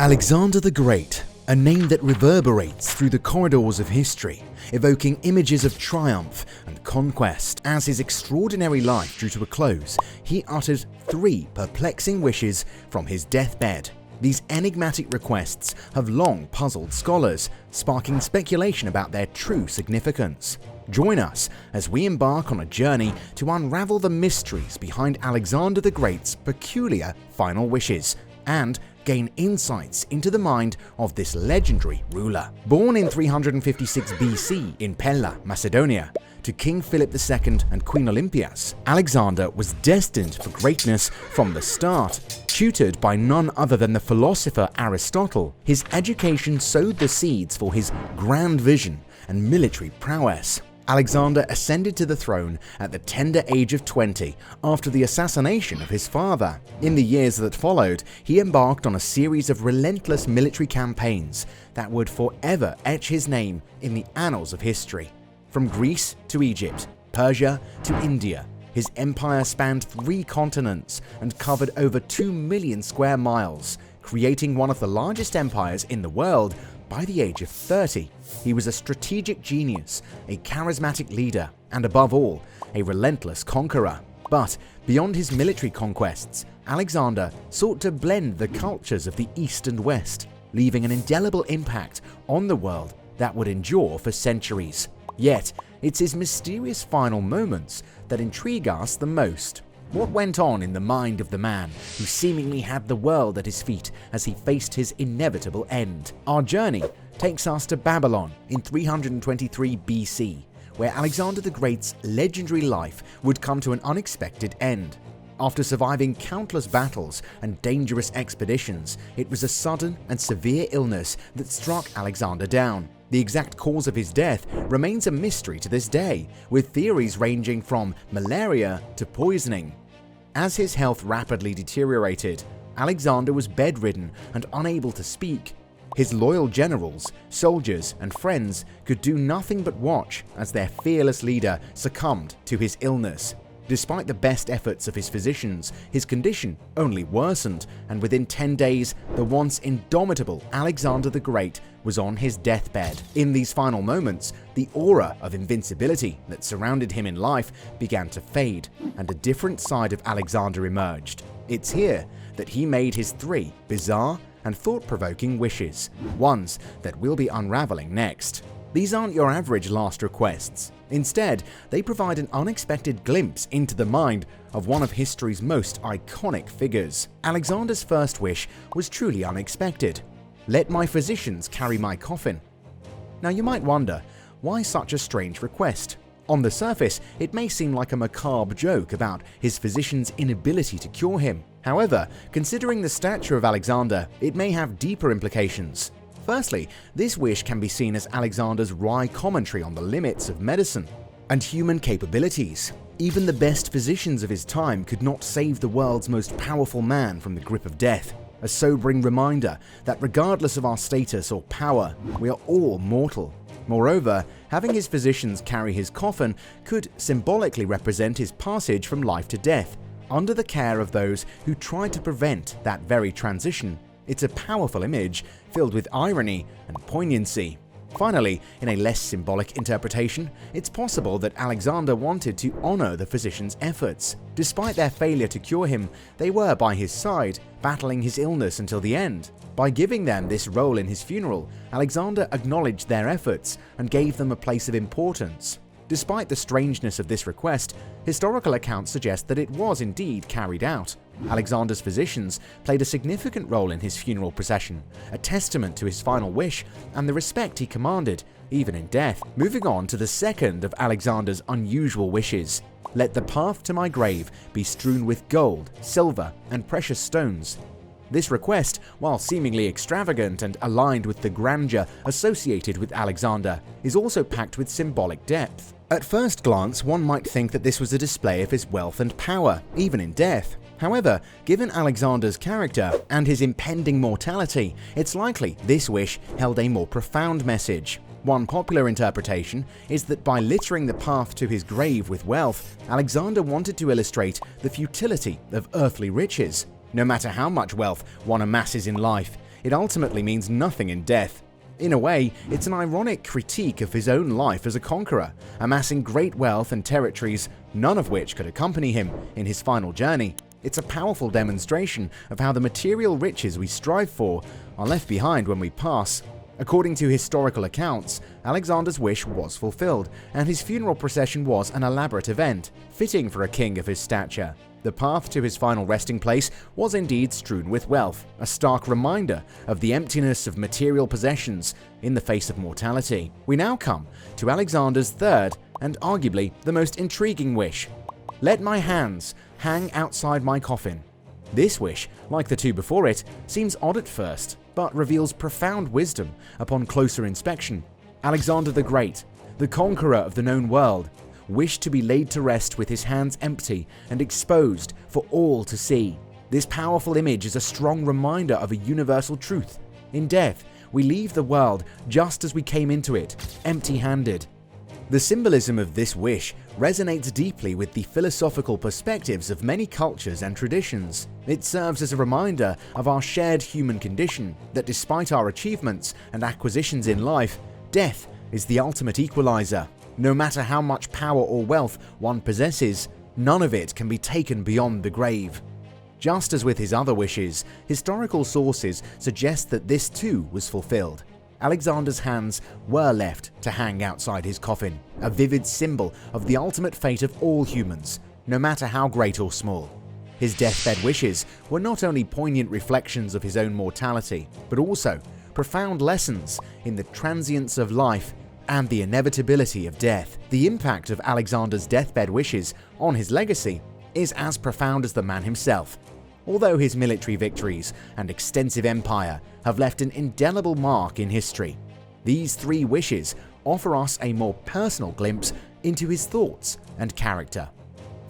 Alexander the Great, a name that reverberates through the corridors of history, evoking images of triumph and conquest. As his extraordinary life drew to a close, he uttered 3 perplexing wishes from his deathbed. These enigmatic requests have long puzzled scholars, sparking speculation about their true significance. Join us as we embark on a journey to unravel the mysteries behind Alexander the Great's peculiar final wishes and gain insights into the mind of this legendary ruler. Born in 356 BC in Pella, Macedonia, to King Philip II and Queen Olympias, Alexander was destined for greatness from the start. Tutored by none other than the philosopher Aristotle, his education sowed the seeds for his grand vision and military prowess. Alexander ascended to the throne at the tender age of 20 after the assassination of his father. In the years that followed, he embarked on a series of relentless military campaigns that would forever etch his name in the annals of history. From Greece to Egypt, Persia to India, his empire spanned 3 continents and covered over 2 million square miles, creating one of the largest empires in the world by the age of 30. He was a strategic genius, a charismatic leader, and above all, a relentless conqueror. But beyond his military conquests, Alexander sought to blend the cultures of the East and West, leaving an indelible impact on the world that would endure for centuries. Yet, it's his mysterious final moments that intrigue us the most. What went on in the mind of the man who seemingly had the world at his feet as he faced his inevitable end? Our journey takes us to Babylon in 323 BC, where Alexander the Great's legendary life would come to an unexpected end. After surviving countless battles and dangerous expeditions, it was a sudden and severe illness that struck Alexander down. The exact cause of his death remains a mystery to this day, with theories ranging from malaria to poisoning. As his health rapidly deteriorated, Alexander was bedridden and unable to speak. His loyal generals, soldiers, and friends could do nothing but watch as their fearless leader succumbed to his illness. Despite the best efforts of his physicians, his condition only worsened, and within 10 days, the once indomitable Alexander the Great was on his deathbed. In these final moments, the aura of invincibility that surrounded him in life began to fade, and a different side of Alexander emerged. It's here that he made his 3 bizarre and thought-provoking wishes, ones that we'll be unraveling next. These aren't your average last requests. Instead, they provide an unexpected glimpse into the mind of one of history's most iconic figures. Alexander's first wish was truly unexpected. "Let my physicians carry my coffin." Now you might wonder, why such a strange request? On the surface, it may seem like a macabre joke about his physician's inability to cure him. However, considering the stature of Alexander, it may have deeper implications. Firstly, this wish can be seen as Alexander's wry commentary on the limits of medicine and human capabilities. Even the best physicians of his time could not save the world's most powerful man from the grip of death. A sobering reminder that regardless of our status or power, we are all mortal. Moreover, having his physicians carry his coffin could symbolically represent his passage from life to death, under the care of those who tried to prevent that very transition. It's a powerful image, filled with irony and poignancy. Finally, in a less symbolic interpretation, it's possible that Alexander wanted to honor the physicians' efforts. Despite their failure to cure him, they were by his side, battling his illness until the end. By giving them this role in his funeral, Alexander acknowledged their efforts and gave them a place of importance. Despite the strangeness of this request, historical accounts suggest that it was indeed carried out. Alexander's physicians played a significant role in his funeral procession, a testament to his final wish and the respect he commanded, even in death. Moving on to the second of Alexander's unusual wishes. "Let the path to my grave be strewn with gold, silver, and precious stones." This request, while seemingly extravagant and aligned with the grandeur associated with Alexander, is also packed with symbolic depth. At first glance, one might think that this was a display of his wealth and power, even in death. However, given Alexander's character and his impending mortality, it's likely this wish held a more profound message. One popular interpretation is that by littering the path to his grave with wealth, Alexander wanted to illustrate the futility of earthly riches. No matter how much wealth one amasses in life, it ultimately means nothing in death. In a way, it's an ironic critique of his own life as a conqueror, amassing great wealth and territories, none of which could accompany him in his final journey. It's a powerful demonstration of how the material riches we strive for are left behind when we pass. According to historical accounts, Alexander's wish was fulfilled, and his funeral procession was an elaborate event, fitting for a king of his stature. The path to his final resting place was indeed strewn with wealth, a stark reminder of the emptiness of material possessions in the face of mortality. We now come to Alexander's third and arguably the most intriguing wish. Let my hands hang outside my coffin. This wish, like the two before it, seems odd at first, but reveals profound wisdom upon closer inspection. Alexander the Great, the conqueror of the known world, wished to be laid to rest with his hands empty and exposed for all to see. This powerful image is a strong reminder of a universal truth. In death, we leave the world just as we came into it, empty-handed. The symbolism of this wish resonates deeply with the philosophical perspectives of many cultures and traditions. It serves as a reminder of our shared human condition, that despite our achievements and acquisitions in life, death is the ultimate equalizer. No matter how much power or wealth one possesses, none of it can be taken beyond the grave. Just as with his other wishes, historical sources suggest that this too was fulfilled. Alexander's hands were left to hang outside his coffin, a vivid symbol of the ultimate fate of all humans, no matter how great or small. His deathbed wishes were not only poignant reflections of his own mortality, but also profound lessons in the transience of life and the inevitability of death. The impact of Alexander's deathbed wishes on his legacy is as profound as the man himself. Although his military victories and extensive empire have left an indelible mark in history, these three wishes offer us a more personal glimpse into his thoughts and character.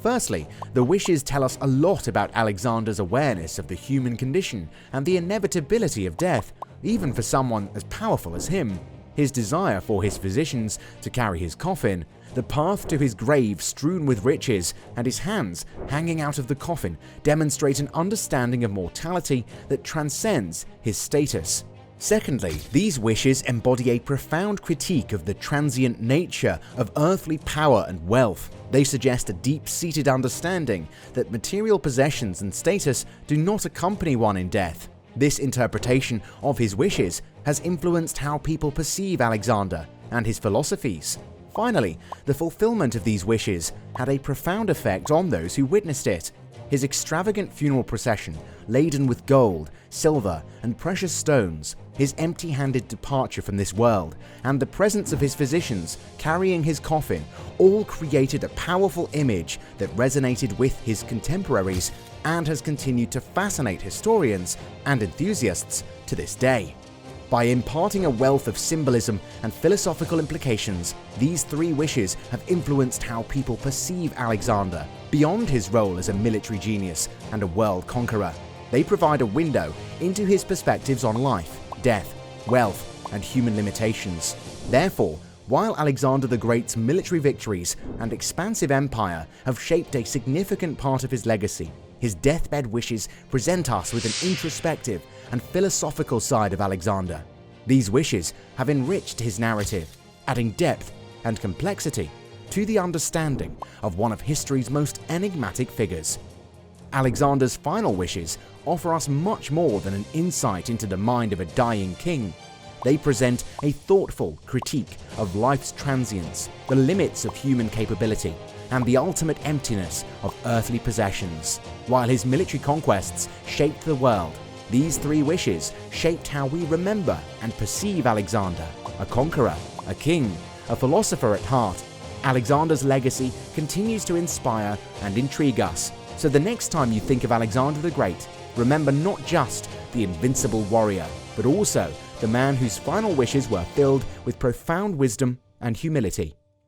Firstly, the wishes tell us a lot about Alexander's awareness of the human condition and the inevitability of death, even for someone as powerful as him. His desire for his physicians to carry his coffin, the path to his grave strewn with riches, and his hands hanging out of the coffin demonstrate an understanding of mortality that transcends his status. Secondly, these wishes embody a profound critique of the transient nature of earthly power and wealth. They suggest a deep-seated understanding that material possessions and status do not accompany one in death. This interpretation of his wishes has influenced how people perceive Alexander and his philosophies. Finally, the fulfillment of these wishes had a profound effect on those who witnessed it. His extravagant funeral procession, laden with gold, silver, and precious stones, his empty-handed departure from this world, and the presence of his physicians carrying his coffin all created a powerful image that resonated with his contemporaries and has continued to fascinate historians and enthusiasts to this day. By imparting a wealth of symbolism and philosophical implications, these three wishes have influenced how people perceive Alexander. Beyond his role as a military genius and a world conqueror, they provide a window into his perspectives on life, death, wealth, and human limitations. Therefore, while Alexander the Great's military victories and expansive empire have shaped a significant part of his legacy, his deathbed wishes present us with an introspective and philosophical side of Alexander. These wishes have enriched his narrative, adding depth and complexity to the understanding of one of history's most enigmatic figures. Alexander's final wishes offer us much more than an insight into the mind of a dying king. They present a thoughtful critique of life's transience, the limits of human capability, and the ultimate emptiness of earthly possessions. While his military conquests shaped the world, these three wishes shaped how we remember and perceive Alexander, a conqueror, a king, a philosopher at heart. Alexander's legacy continues to inspire and intrigue us. So the next time you think of Alexander the Great, remember not just the invincible warrior, but also the man whose final wishes were filled with profound wisdom and humility.